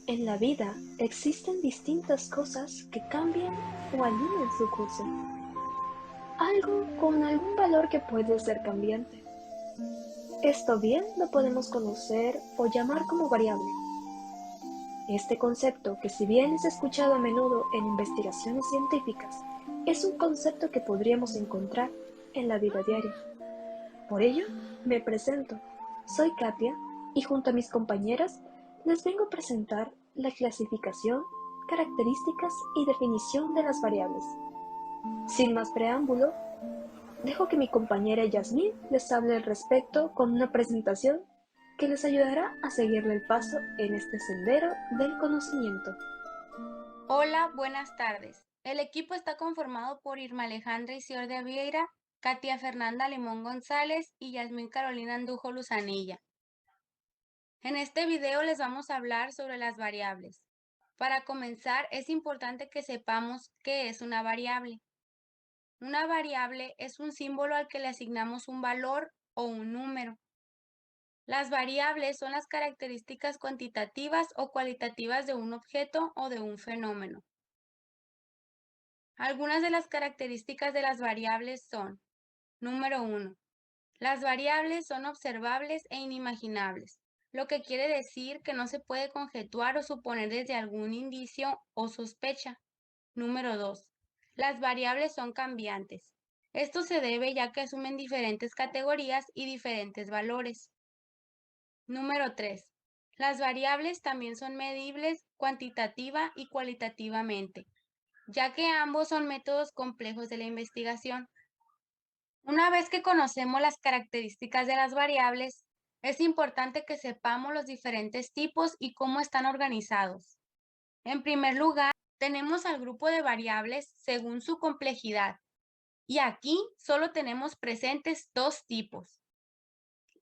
En la vida existen distintas cosas que cambian o alinean su curso, algo con algún valor que puede ser cambiante. Esto bien lo podemos conocer o llamar como variable. Este concepto, que si bien es escuchado a menudo en investigaciones científicas, es un concepto que podríamos encontrar en la vida diaria. Por ello, me presento. Soy Katia y junto a mis compañeras les vengo a presentar la clasificación, características y definición de las variables. Sin más preámbulo, dejo que mi compañera Yasmín les hable al respecto con una presentación que les ayudará a seguirle el paso en este sendero del conocimiento. Hola, buenas tardes. El equipo está conformado por Irma Alejandra Isior de Vieira, Katia Fernanda Limón González y Yasmín Carolina Andujo Luzanilla. En este video les vamos a hablar sobre las variables. Para comenzar, es importante que sepamos qué es una variable. Una variable es un símbolo al que le asignamos un valor o un número. Las variables son las características cuantitativas o cualitativas de un objeto o de un fenómeno. Algunas de las características de las variables son: número 1. Las variables son observables e inimaginables, lo que quiere decir que no se puede conjetuar o suponer desde algún indicio o sospecha. Número 2. Las variables son cambiantes. Esto se debe ya que asumen diferentes categorías y diferentes valores. Número 3. Las variables también son medibles cuantitativa y cualitativamente, ya que ambos son métodos complejos de la investigación. Una vez que conocemos las características de las variables, es importante que sepamos los diferentes tipos y cómo están organizados. En primer lugar, tenemos al grupo de variables según su complejidad, y aquí solo tenemos presentes dos tipos.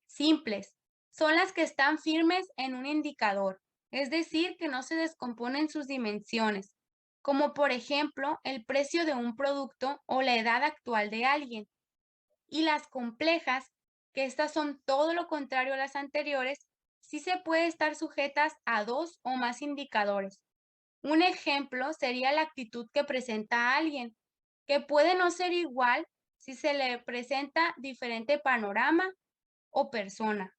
Simples, son las que están firmes en un indicador, es decir, que no se descomponen sus dimensiones, como por ejemplo el precio de un producto o la edad actual de alguien. Y las complejas, que estas son todo lo contrario a las anteriores, sí se puede estar sujetas a dos o más indicadores. Un ejemplo sería la actitud que presenta alguien, que puede no ser igual si se le presenta diferente panorama o persona.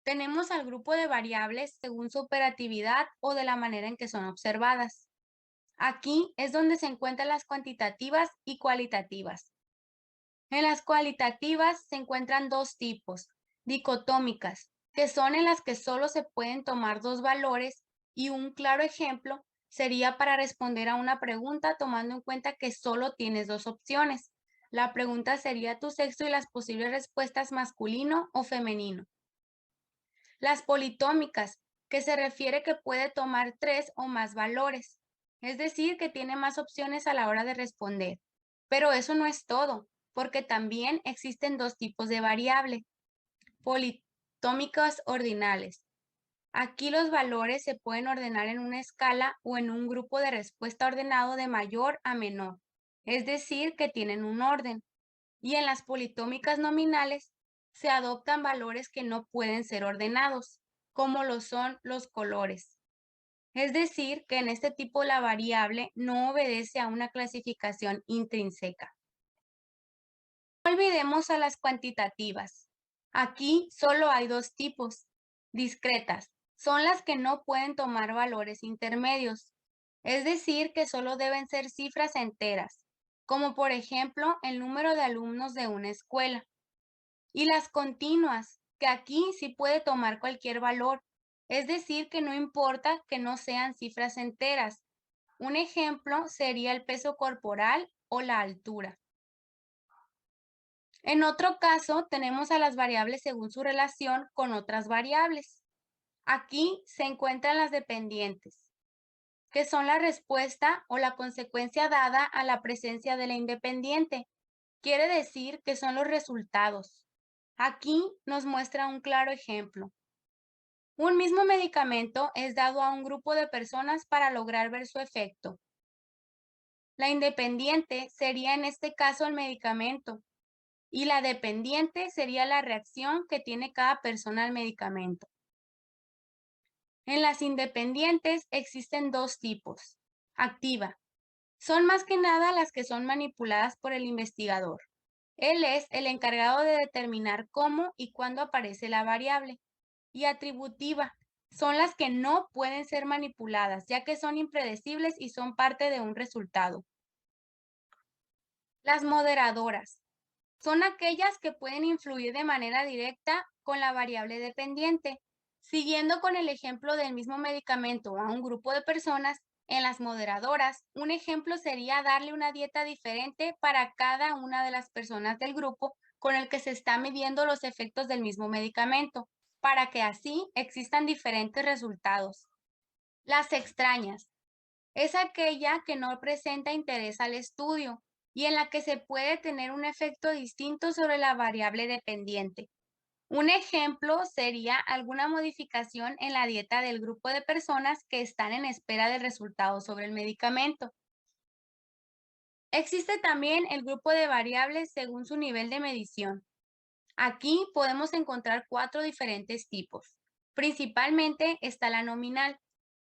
Tenemos al grupo de variables según su operatividad o de la manera en que son observadas. Aquí es donde se encuentran las cuantitativas y cualitativas. En las cualitativas se encuentran dos tipos: dicotómicas, que son en las que solo se pueden tomar dos valores, y un claro ejemplo sería para responder a una pregunta tomando en cuenta que solo tienes dos opciones. La pregunta sería tu sexo y las posibles respuestas masculino o femenino. Las politómicas, que se refiere que puede tomar tres o más valores, es decir, que tiene más opciones a la hora de responder. Pero eso no es todo, porque también existen dos tipos de variable: politómicas ordinales. Aquí los valores se pueden ordenar en una escala o en un grupo de respuesta ordenado de mayor a menor, es decir, que tienen un orden. Y en las politómicas nominales se adoptan valores que no pueden ser ordenados, como lo son los colores. Es decir, que en este tipo la variable no obedece a una clasificación intrínseca. No olvidemos a las cuantitativas. Aquí solo hay dos tipos: discretas, son las que no pueden tomar valores intermedios, es decir, que solo deben ser cifras enteras, como por ejemplo el número de alumnos de una escuela. Y las continuas, que aquí sí puede tomar cualquier valor, es decir, que no importa que no sean cifras enteras. Un ejemplo sería el peso corporal o la altura. En otro caso, tenemos a las variables según su relación con otras variables. Aquí se encuentran las dependientes, que son la respuesta o la consecuencia dada a la presencia de la independiente. Quiere decir que son los resultados. Aquí nos muestra un claro ejemplo. Un mismo medicamento es dado a un grupo de personas para lograr ver su efecto. La independiente sería en este caso el medicamento, y la dependiente sería la reacción que tiene cada persona al medicamento. En las independientes existen dos tipos. Activa. Son más que nada las que son manipuladas por el investigador. Él es el encargado de determinar cómo y cuándo aparece la variable. Y atributiva. Son las que no pueden ser manipuladas, ya que son impredecibles y son parte de un resultado. Las moderadoras. Son aquellas que pueden influir de manera directa con la variable dependiente. Siguiendo con el ejemplo del mismo medicamento a un grupo de personas, en las moderadoras, un ejemplo sería darle una dieta diferente para cada una de las personas del grupo con el que se está midiendo los efectos del mismo medicamento, para que así existan diferentes resultados. Las extrañas. Es aquella que no presenta interés al estudio y en la que se puede tener un efecto distinto sobre la variable dependiente. Un ejemplo sería alguna modificación en la dieta del grupo de personas que están en espera de resultados sobre el medicamento. Existe también el grupo de variables según su nivel de medición. Aquí podemos encontrar cuatro diferentes tipos. Principalmente está la nominal.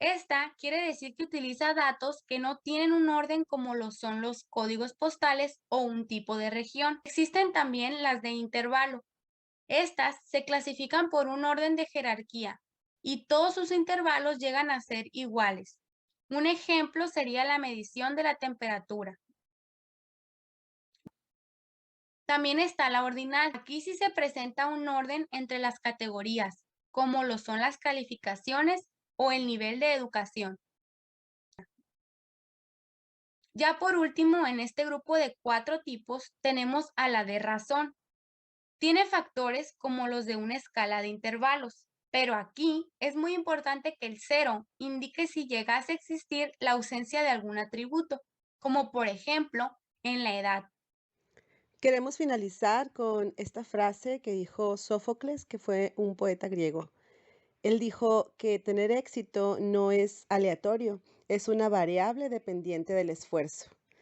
Esta quiere decir que utiliza datos que no tienen un orden como lo son los códigos postales o un tipo de región. Existen también las de intervalo. Estas se clasifican por un orden de jerarquía y todos sus intervalos llegan a ser iguales. Un ejemplo sería la medición de la temperatura. También está la ordinal. Aquí sí se presenta un orden entre las categorías, como lo son las calificaciones o el nivel de educación. Ya por último, en este grupo de cuatro tipos tenemos a la de razón. Tiene factores como los de una escala de intervalos, pero aquí es muy importante que el cero indique si llegase a existir la ausencia de algún atributo, como por ejemplo en la edad. Queremos finalizar con esta frase que dijo Sófocles, que fue un poeta griego. Él dijo que tener éxito no es aleatorio, es una variable dependiente del esfuerzo.